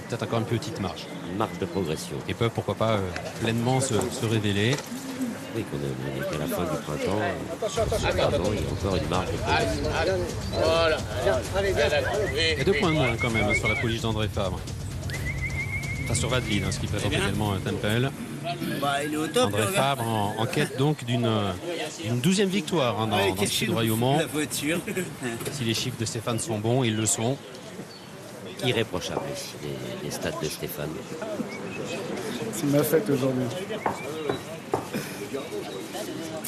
peut-être encore une petite marge. Une marge de progression. Et peuvent, pourquoi pas, pleinement se révéler. Oui, qu'on est qu'à la fin du printemps. Cependant, il y a encore une marge de progression. Voilà. Il y a 2 points de moins quand même sur la pouliche d'André Fabre. Enfin, sur Vadlid, ce qui présente également Temple. André Fabre en quête donc d'une 12e victoire dans ce Prix de Royaumont. Si les chiffres de Stéphane sont bons, ils le sont. Irréprochable, les stats de Stéphane. C'est ma fête aujourd'hui.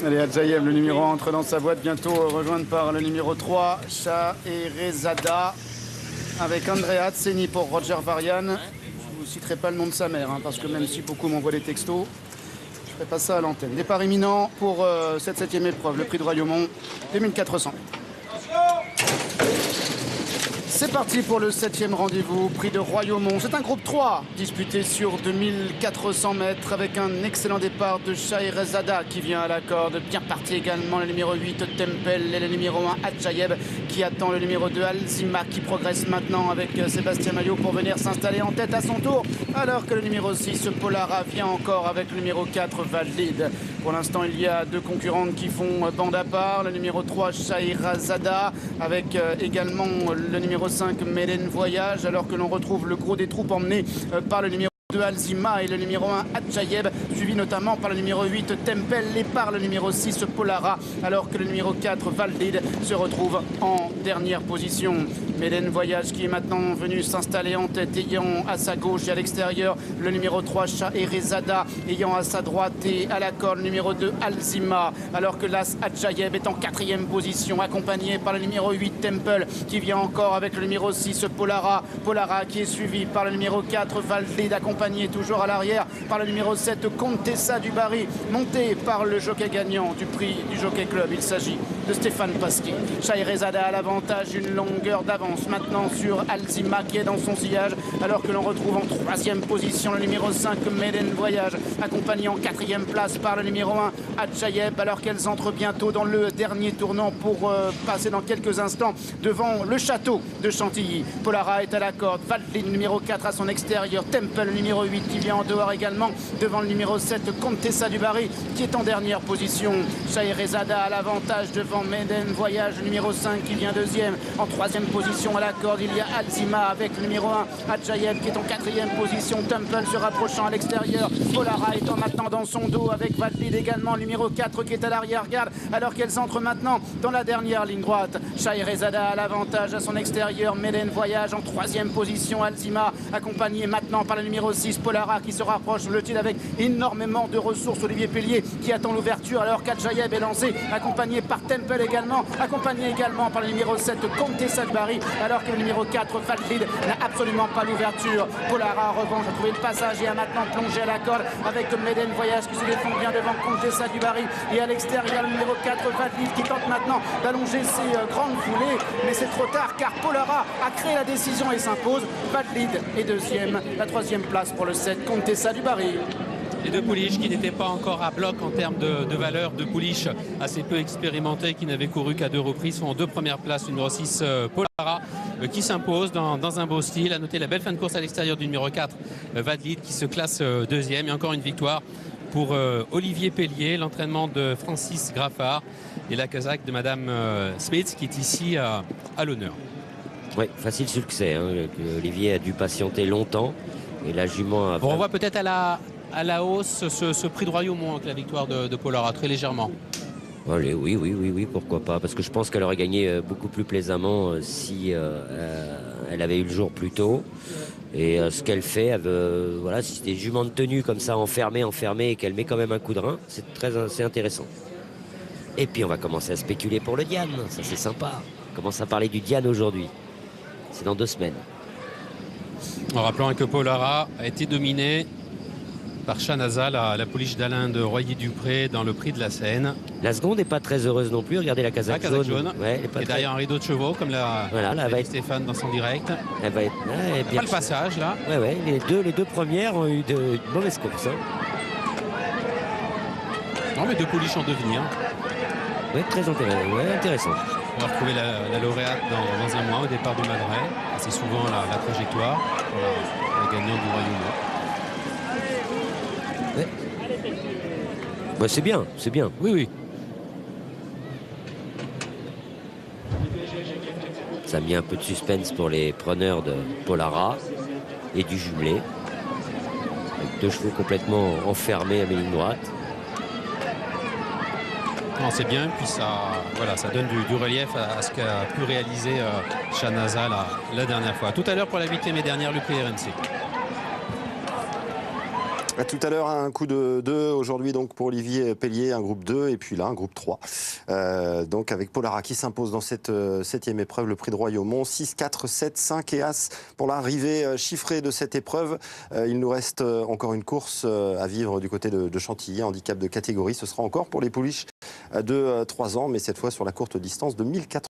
Allez, Adjayev, le numéro 1, entre dans sa boîte, bientôt rejointe par le numéro 3, Scheherazada, avec Andrea Tseni pour Roger Varian. Je ne vous citerai pas le nom de sa mère, parce que même si beaucoup m'envoient des textos, je ne ferai pas ça à l'antenne. Départ imminent pour cette 7e épreuve, le Prix de Royaumont, 2400. C'est parti pour le 7e rendez-vous, Prix de Royaumont. C'est un groupe 3 disputé sur 2400 mètres avec un excellent départ de Scheherazada qui vient à la corde. Bien parti également le numéro 8 Temple et le numéro 1 Adjayev qui attend le numéro 2 Alzima qui progresse maintenant avec Sébastien Maillot pour venir s'installer en tête à son tour. Alors que le numéro 6 Polara vient encore avec le numéro 4 Valid. Pour l'instant, il y a 2 concurrentes qui font bande à part. Le numéro 3 Scheherazada avec également le numéro 5 Meden Voyage, alors que l'on retrouve le gros des troupes emmené par le numéro 2 Alzima et le numéro 1 Adjayev, suivi notamment par le numéro 8 Temple et par le numéro 6 Polara, alors que le numéro 4 Valid se retrouve en dernière position. Meden Voyage qui est maintenant venu s'installer en tête, ayant à sa gauche et à l'extérieur le numéro 3 Scheherazada, ayant à sa droite et à la corde le numéro 2 Alzima, alors que l'As Adjayev est en 4e position, accompagné par le numéro 8 Temple qui vient encore avec le numéro 6 Polara. Polara qui est suivi par le numéro 4 Valid, accompagné toujours à l'arrière par le numéro 7 Contessa du Barry, monté par le jockey gagnant du prix du Jockey Club. Il s'agit de Stéphane Pasquier. Scheherazada a l'avantage, une longueur d'avance maintenant sur Alzima qui est dans son sillage, alors que l'on retrouve en 3e position le numéro 5 Meden Voyage, accompagné en 4e place par le numéro 1 Adjayev, alors qu'elles entrent bientôt dans le dernier tournant pour passer dans quelques instants devant le château de Chantilly. Polara est à la corde, Valid numéro 4 à son extérieur, Temple numéro 8 qui vient en dehors également devant le numéro 7 Contessa du Barry qui est en dernière position. Scheherazada a l'avantage devant Meden Voyage, le numéro 5 qui vient 2e. En 3e position à la corde, il y a Alzima avec le numéro 1 Adjayev qui est en 4e position. Temple se rapprochant à l'extérieur, Polara étant maintenant dans son dos avec Valid également, le numéro 4 qui est à l'arrière-garde, alors qu'elles entrent maintenant dans la dernière ligne droite. Scheherazada a l'avantage à son extérieur, Meden Voyage en 3e position, Alzima accompagné maintenant par le numéro 6 Polara qui se rapproche, le tir avec énormément de ressources, Olivier Pellier qui attend l'ouverture alors qu'Adjayev est lancé, accompagné par Temple également, accompagné également par le numéro 7 Contessa du Barry, alors que le numéro 4 Valid n'a absolument pas l'ouverture. Polara en revanche a trouvé le passage et a maintenant plongé à la corde avec Meden Voyage qui se défend bien devant Contessa du Barry, et à l'extérieur le numéro 4 Valid qui tente maintenant d'allonger ses grandes foulées, mais c'est trop tard car Polara a créé la décision et s'impose. Valid est 2e, la 3e place pour le 7 Contessa du Barry. Les 2 pouliches qui n'étaient pas encore à bloc en termes de valeur, 2 pouliches assez peu expérimentées qui n'avaient couru qu'à 2 reprises, sont en 2 premières places. Numéro 6 Polara qui s'impose dans un beau style. À noter la belle fin de course à l'extérieur du numéro 4 Valid qui se classe 2e, et encore une victoire pour Olivier Pellier, l'entraînement de Francis Graffard et la casaque de Madame Smith qui est ici à l'honneur. Oui, facile succès. Olivier a dû patienter longtemps et la jument a... On revoit peut-être à la hausse ce Prix de Royaumont avec la victoire de Polara, très légèrement. Allez, oui, pourquoi pas. Parce que je pense qu'elle aurait gagné beaucoup plus plaisamment si elle avait eu le jour plus tôt. Et ce qu'elle fait, voilà, si c'est des juments de tenue comme ça, enfermées, et qu'elle met quand même un coup de rein, c'est intéressant. Et puis on va commencer à spéculer pour le Diane, ça c'est sympa. On commence à parler du Diane aujourd'hui. C'est dans 2 semaines. En rappelant que Polara a été dominée par Shanaza, la pouliche d'Alain de Royer-Dupré dans le Prix de la Seine. La seconde n'est pas très heureuse non plus. Regardez la casaque jaune. Ouais, et derrière un rideau de chevaux, comme l'a dit Stéphane dans son direct. Elle va être pas le passage là. Ouais, les deux premières ont eu de mauvaises courses. Non, mais 2 pouliches en devenir. Oui, très intéressant. On va retrouver la lauréate dans un mois au départ du Madrais. C'est souvent la trajectoire pour la Bah, c'est bien, c'est bien. Oui, oui. Ça a mis un peu de suspense pour les preneurs de Polara et du jumelé. Avec 2 chevaux complètement enfermés à mes lignes droites. Non, c'est bien, puis voilà, ça donne du relief à ce qu'a pu réaliser Shahnaza la dernière fois. Tout à l'heure pour la 8e et dernière, le prix RMC. À tout à l'heure, un coup de 2. Aujourd'hui, donc, pour Olivier Pellier, un groupe 2. Et puis là, un groupe 3. Donc, avec Polara qui s'impose dans cette 7e épreuve, le prix de Royaumont. 6, 4, 7, 5 et As pour l'arrivée chiffrée de cette épreuve. Il nous reste encore une course à vivre du côté de Chantilly, handicap de catégorie. Ce sera encore pour les pouliches de 3 ans, mais cette fois sur la courte distance de 1400.